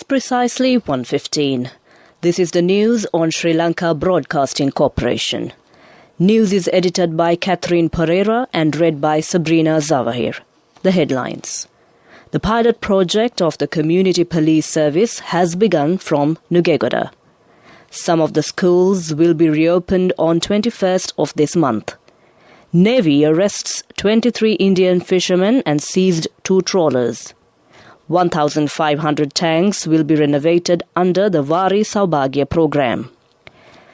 precisely 1:15. This is the news on Sri Lanka Broadcasting Corporation. News is edited by Catherine Pereira and read by Sabrina Zawahir. The headlines. The pilot project of the Community Police Service has begun from Nugegoda. Some of the schools will be reopened on 21st of this month. Navy arrests 23 Indian fishermen and seized 2 trawlers. 1,500 tanks will be renovated under the Vari Saubhagya program.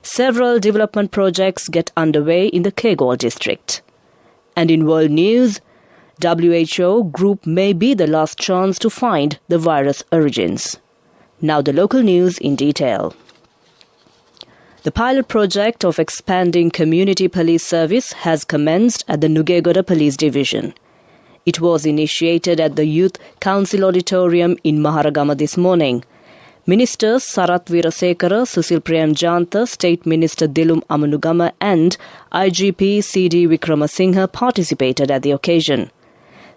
Several development projects get underway in the Kegalle district. And in world news, WHO group may be the last chance to find the virus origins. Now the local news in detail. The pilot project of expanding community police service has commenced at the Nugegoda Police Division. It was initiated at the Youth Council Auditorium in Maharagama this morning. Ministers Sarath Weerasekara, Susil Premjantha, State Minister Dilum Amanugama and IGP C.D. Wickramasinghe participated at the occasion.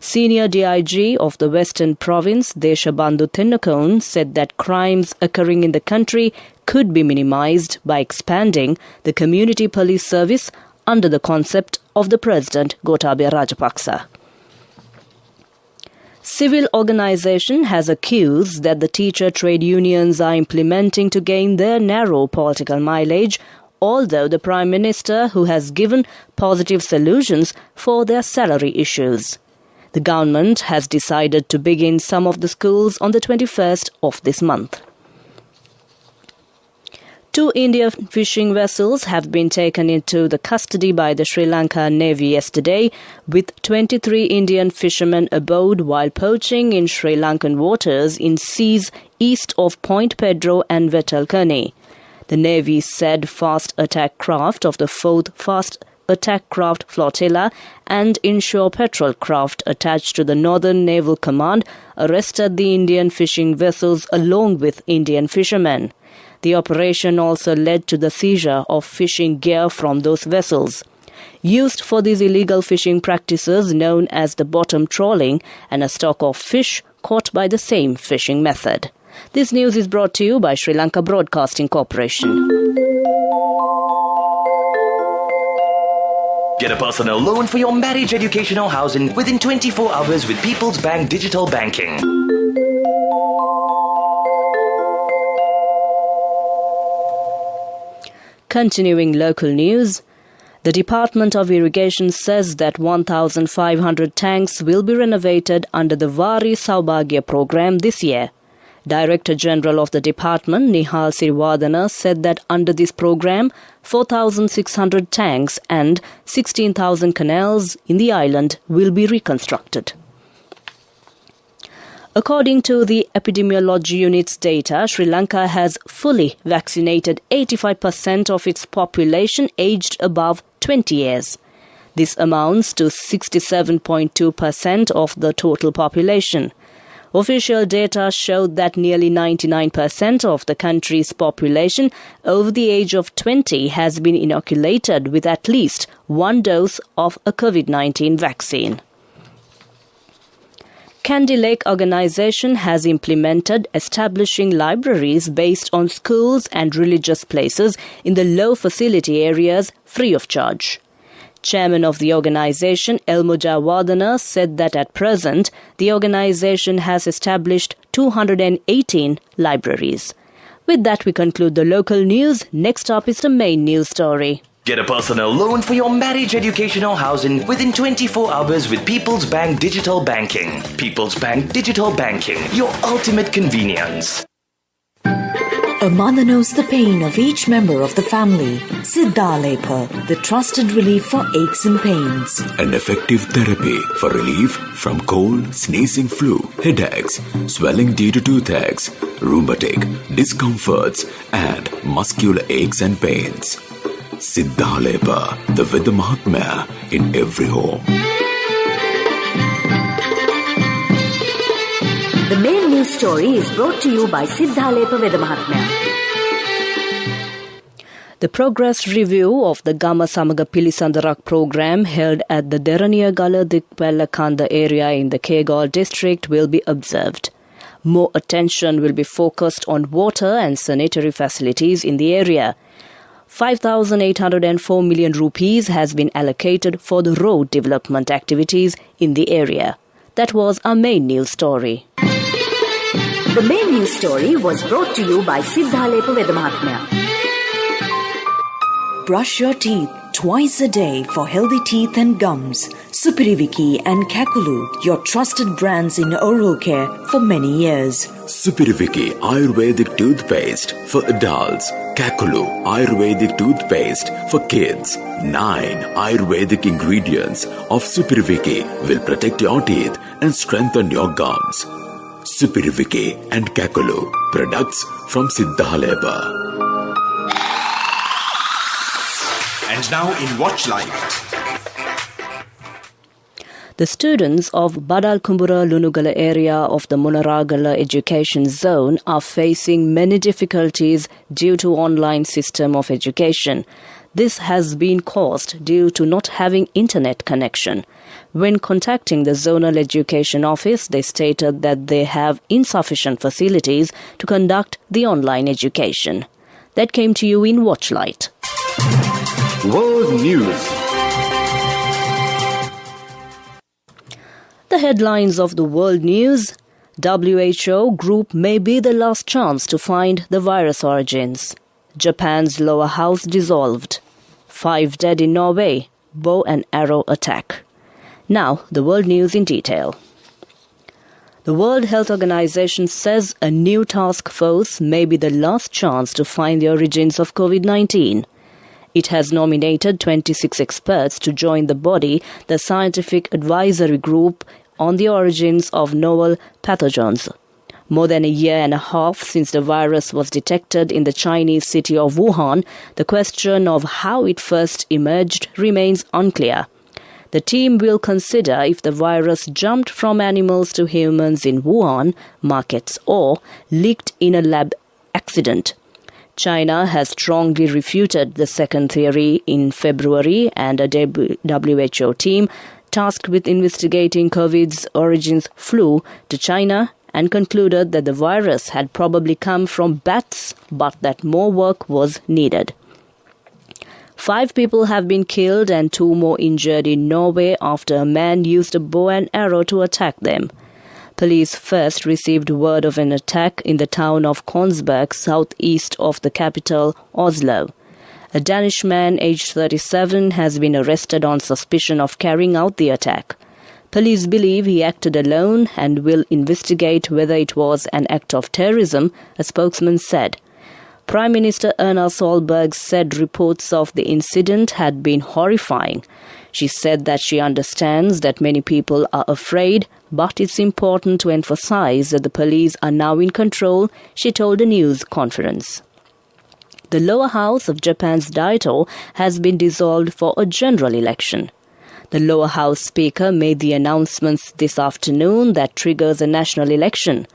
Senior DIG of the Western Province, Deshabandhu Tennakone, said that crimes occurring in the country could be minimized by expanding the community police service under the concept of the President Gotabaya Rajapaksa. Civil organisation has accused that the teacher trade unions are implementing to gain their narrow political mileage, although the Prime Minister who has given positive solutions for their salary issues. The government has decided to begin some of the schools on the 21st of this month. 2 Indian fishing vessels have been taken into the custody by the Sri Lanka Navy yesterday, with 23 Indian fishermen aboard while poaching in Sri Lankan waters in seas east of Point Pedro and Vettalkani. The Navy said fast attack craft of the 4th Fast Attack Craft Flotilla and inshore patrol craft attached to the Northern Naval Command arrested the Indian fishing vessels along with Indian fishermen. The operation also led to the seizure of fishing gear from those vessels, used for these illegal fishing practices known as the bottom trawling, and a stock of fish caught by the same fishing method. This news is brought to you by Sri Lanka Broadcasting Corporation. Get a personal loan for your marriage, education or housing within 24 hours with People's Bank Digital Banking. Continuing local news, the Department of Irrigation says that 1,500 tanks will be renovated under the Vari Saubhagya program this year. Director General of the department, Nihal Sirivardana, said that under this program, 4,600 tanks and 16,000 canals in the island will be reconstructed. According to the Epidemiology Unit's data, Sri Lanka has fully vaccinated 85% of its population aged above 20 years. This amounts to 67.2% of the total population. Official data showed that nearly 99% of the country's population over the age of 20 has been inoculated with at least 1 dose of a COVID-19 vaccine. Candy Lake organisation has implemented establishing libraries based on schools and religious places in the low facility areas free of charge. Chairman of the organisation, Elmoja Wardana, said that at present the organisation has established 218 libraries. With that, we conclude the local news. Next up is the main news story. Get a personal loan for your marriage, education or housing within 24 hours with People's Bank Digital Banking. People's Bank Digital Banking, your ultimate convenience. A mother knows the pain of each member of the family. Siddhalepa, the trusted relief for aches and pains. An effective therapy for relief from cold, sneezing, flu, headaches, swelling due to toothaches, rheumatic, discomforts, and muscular aches and pains. Siddhalepa, the Veda Mahatmya in every home. The main news story is brought to you by Siddhalepa Veda Mahatmya. The progress review of the Gama Samaga Pilisandarak program held at the Deraniyagala Dikpellakanda area in the Kegalle district will be observed. More attention will be focused on water and sanitary facilities in the area. 5,804 million rupees has been allocated for the road development activities in the area. That was our main news story. The main news story was brought to you by Siddhalepa Vedamahatmya. Brush your teeth twice a day for healthy teeth and gums. Supiriviki and Kakulu, your trusted brands in oral care for many years. Supiriviki Ayurvedic toothpaste for adults. Kakulu Ayurvedic toothpaste for kids. 9 Ayurvedic ingredients of Supiriviki will protect your teeth and strengthen your gums. Supiriviki and Kakulu, products from Siddhalepa. And now in Watch Light. The students of Badalkumbura Lunugala area of the Munaragala education zone are facing many difficulties due to online system of education. This has been caused due to not having internet connection. When contacting the zonal education office, they stated that they have insufficient facilities to conduct the online education. That came to you in Watchlight. World News. The headlines of the world news. WHO group may be the last chance to find the virus origins. Japan's lower house dissolved. 5 dead in Norway. Bow and arrow attack. Now, the world news in detail. The World Health Organization says a new task force may be the last chance to find the origins of COVID-19. It has nominated 26 experts to join the body, the Scientific Advisory Group on the Origins of Novel Pathogens. More than a year and a half since the virus was detected in the Chinese city of Wuhan, the question of how it first emerged remains unclear. The team will consider if the virus jumped from animals to humans in Wuhan markets or leaked in a lab accident. China has strongly refuted the second theory in February, and a WHO team tasked with investigating COVID's origins flew to China and concluded that the virus had probably come from bats, but that more work was needed. 5 people have been killed and 2 more injured in Norway after a man used a bow and arrow to attack them. Police first received word of an attack in the town of Kongsberg, southeast of the capital, Oslo. A Danish man aged 37 has been arrested on suspicion of carrying out the attack. Police believe he acted alone and will investigate whether it was an act of terrorism, a spokesman said. Prime Minister Erna Solberg said reports of the incident had been horrifying. She said that she understands that many people are afraid, but it's important to emphasize that the police are now in control, she told a news conference. The lower house of Japan's Daito has been dissolved for a general election. The lower house speaker made the announcements this afternoon that triggers a national election.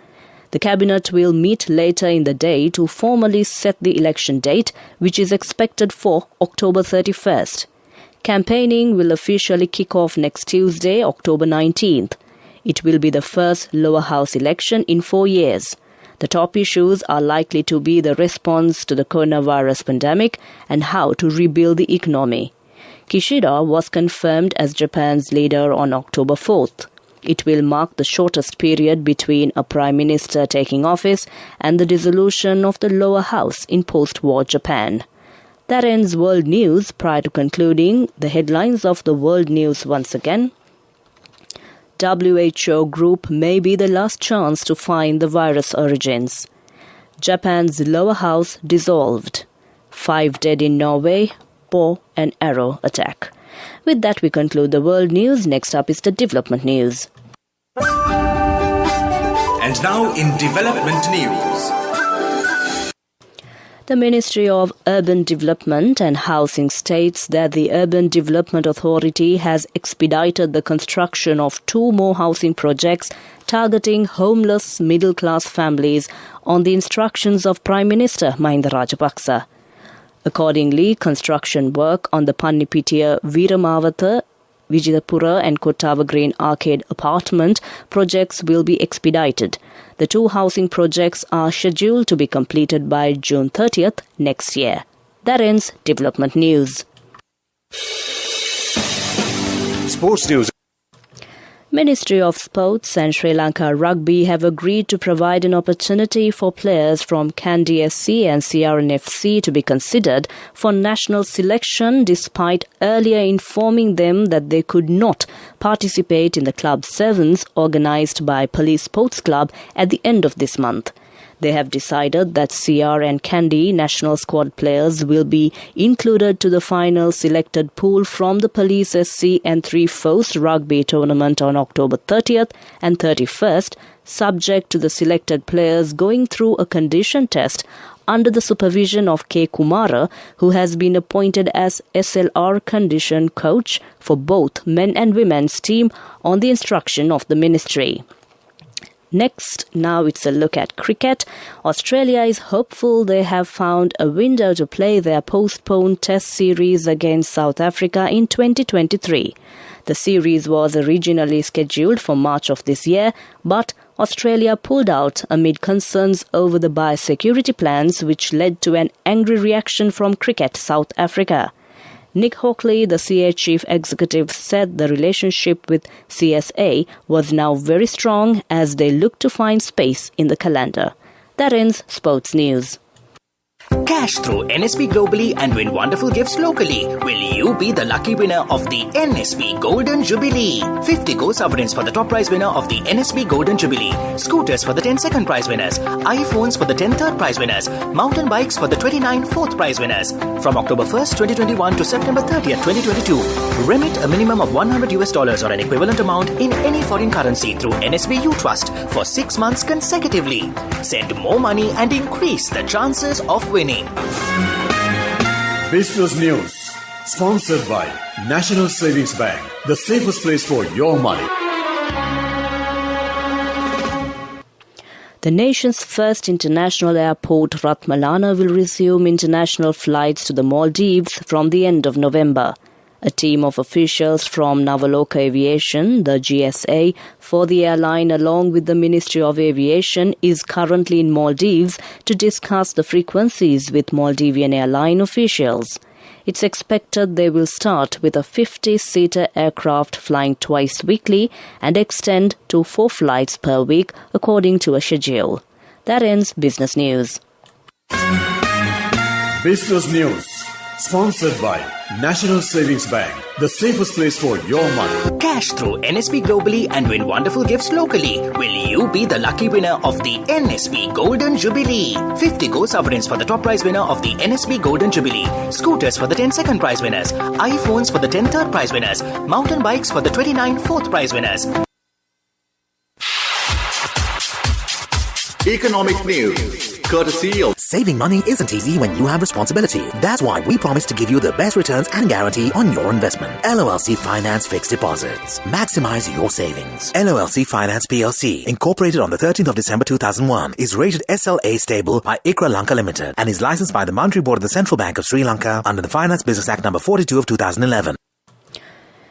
The cabinet will meet later in the day to formally set the election date, which is expected for October 31st. Campaigning will officially kick off next Tuesday, October 19th. It will be the first lower house election in 4 years. The top issues are likely to be the response to the coronavirus pandemic and how to rebuild the economy. Kishida was confirmed as Japan's leader on October 4th. It will mark the shortest period between a prime minister taking office and the dissolution of the lower house in post-war Japan. That ends world news. Prior to concluding, the headlines of the world news once again. WHO group may be the last chance to find the virus origins. Japan's lower house dissolved. 5 dead in Norway. Bow and arrow attack. With that, we conclude the world news. Next up is the development news. And now in development news. The Ministry of Urban Development and Housing states that the Urban Development Authority has expedited the construction of 2 more housing projects targeting homeless middle-class families on the instructions of Prime Minister Mahinda Rajapaksa. Accordingly, construction work on the Pannipitiya Veeramawatha, Vijayapura and Kottava Green Arcade apartment projects will be expedited. The 2 housing projects are scheduled to be completed by June 30th next year. That ends development news. Sports news. Ministry of Sports and Sri Lanka Rugby have agreed to provide an opportunity for players from Kandy SC and CRNFC to be considered for national selection despite earlier informing them that they could not participate in the club sevens organised by Police Sports Club at the end of this month. They have decided that CR and Kandy national squad players will be included to the final selected pool from the Police SC and Three Foes rugby tournament on October 30th and 31st, subject to the selected players going through a condition test under the supervision of K. Kumara, who has been appointed as SLR condition coach for both men and women's team on the instruction of the ministry. Next, now it's a look at cricket. Australia is hopeful they have found a window to play their postponed Test series against South Africa in 2023. The series was originally scheduled for March of this year, but Australia pulled out amid concerns over the biosecurity plans, which led to an angry reaction from Cricket South Africa. Nick Hawkley, the CA chief executive, said the relationship with CSA was now very strong as they look to find space in the calendar. That ends sports news. Cash through NSB globally and win wonderful gifts locally. Will you be the lucky winner of the NSB Golden Jubilee? 50 gold sovereigns for the top prize winner of the NSB Golden Jubilee. Scooters for the 10 second prize winners. iPhones for the 10 third prize winners. Mountain bikes for the 29 fourth prize winners. From October 1st, 2021 to September 30th, 2022. Remit a minimum of $100 or an equivalent amount in any foreign currency through NSB U Trust for 6 months consecutively. Send more money and increase the chances of winning. Business news. Sponsored by National Savings Bank. The safest place for your money. The nation's first international airport, Ratmalana, will resume international flights to the Maldives from the end of November. A team of officials from Navaloka Aviation, the GSA, for the airline along with the Ministry of Aviation is currently in Maldives to discuss the frequencies with Maldivian airline officials. It's expected they will start with a 50-seater aircraft flying twice weekly and extend to 4 flights per week according to a schedule. That ends business news. Business news. Sponsored by National Savings Bank. The safest place for your money. Cash through NSB globally and win wonderful gifts locally. Will you be the lucky winner of the NSB Golden Jubilee? 50 gold sovereigns for the top prize winner of the NSB Golden Jubilee. Scooters for the 10 second prize winners. iPhones for the 10 third prize winners. Mountain bikes for the 29 fourth prize winners. Economic news. Courtesy of Saving money isn't easy when you have responsibility. That's why we promise to give you the best returns and guarantee on your investment. LOLC Finance Fixed Deposits. Maximize your savings. LOLC Finance PLC, incorporated on the 13th of December 2001, is rated SLA stable by ICRA Lanka Limited and is licensed by the Monetary Board of the Central Bank of Sri Lanka under the Finance Business Act No. 42 of 2011.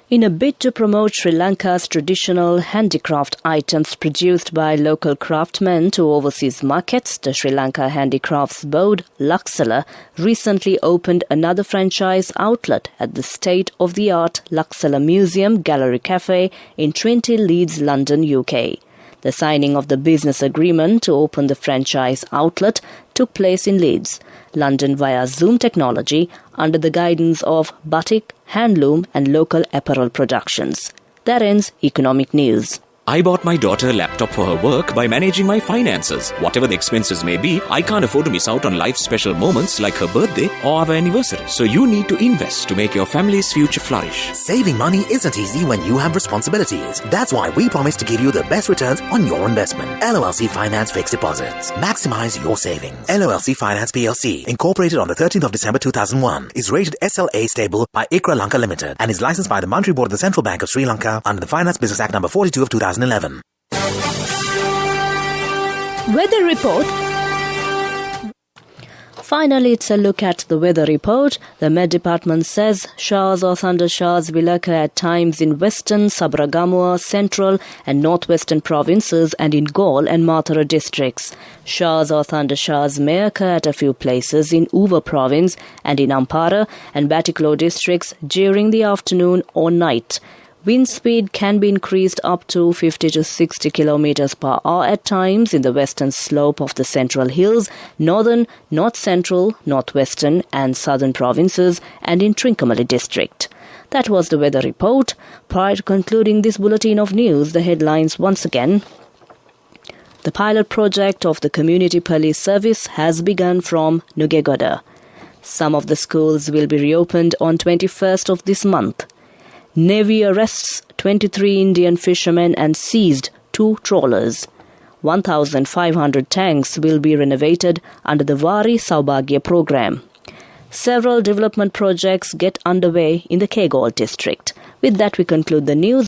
In a bid to promote Sri Lanka's traditional handicraft items produced by local craftsmen to overseas markets, the Sri Lanka Handicrafts Board, Laksala, recently opened another franchise outlet at the state-of-the-art Laksala Museum Gallery Cafe in Trinity Leeds, London, UK. The signing of the business agreement to open the franchise outlet took place in Leeds, London via Zoom technology under the guidance of Batik, Handloom and Local Apparel Productions. That ends Economic News. I bought my daughter a laptop for her work by managing my finances. Whatever the expenses may be, I can't afford to miss out on life's special moments like her birthday or our anniversary. So you need to invest to make your family's future flourish. Saving money isn't easy when you have responsibilities. That's why we promise to give you the best returns on your investment. LOLC Finance Fixed Deposits. Maximize your savings. LOLC Finance PLC, incorporated on the 13th of December 2001, is rated SLA stable by ICRA Lanka Limited and is licensed by the Monetary Board of the Central Bank of Sri Lanka under the Finance Business Act No. 42 of 2011. Weather report. Finally, it's a look at the weather report. The Met Department says showers or thundershowers will occur at times in western, Sabragamua, central and northwestern provinces and in Gaul and Mathura districts. Showers or thundershowers may occur at a few places in Uva province and in Ampara and Batiklo districts during the afternoon or night. Wind speed can be increased up to 50 to 60 kilometers per hour at times in the western slope of the Central Hills, northern, north central, northwestern and southern provinces and in Trincomalee district. That was the weather report. Prior to concluding this bulletin of news, the headlines once again. The pilot project of the Community Police Service has begun from Nugegoda. Some of the schools will be reopened on 21st of this month. Navy arrests 23 Indian fishermen and seized 2 trawlers. 1,500 tanks will be renovated under the Vari Saubhagya program. Several development projects get underway in the Kegaul district. With that, we conclude the news.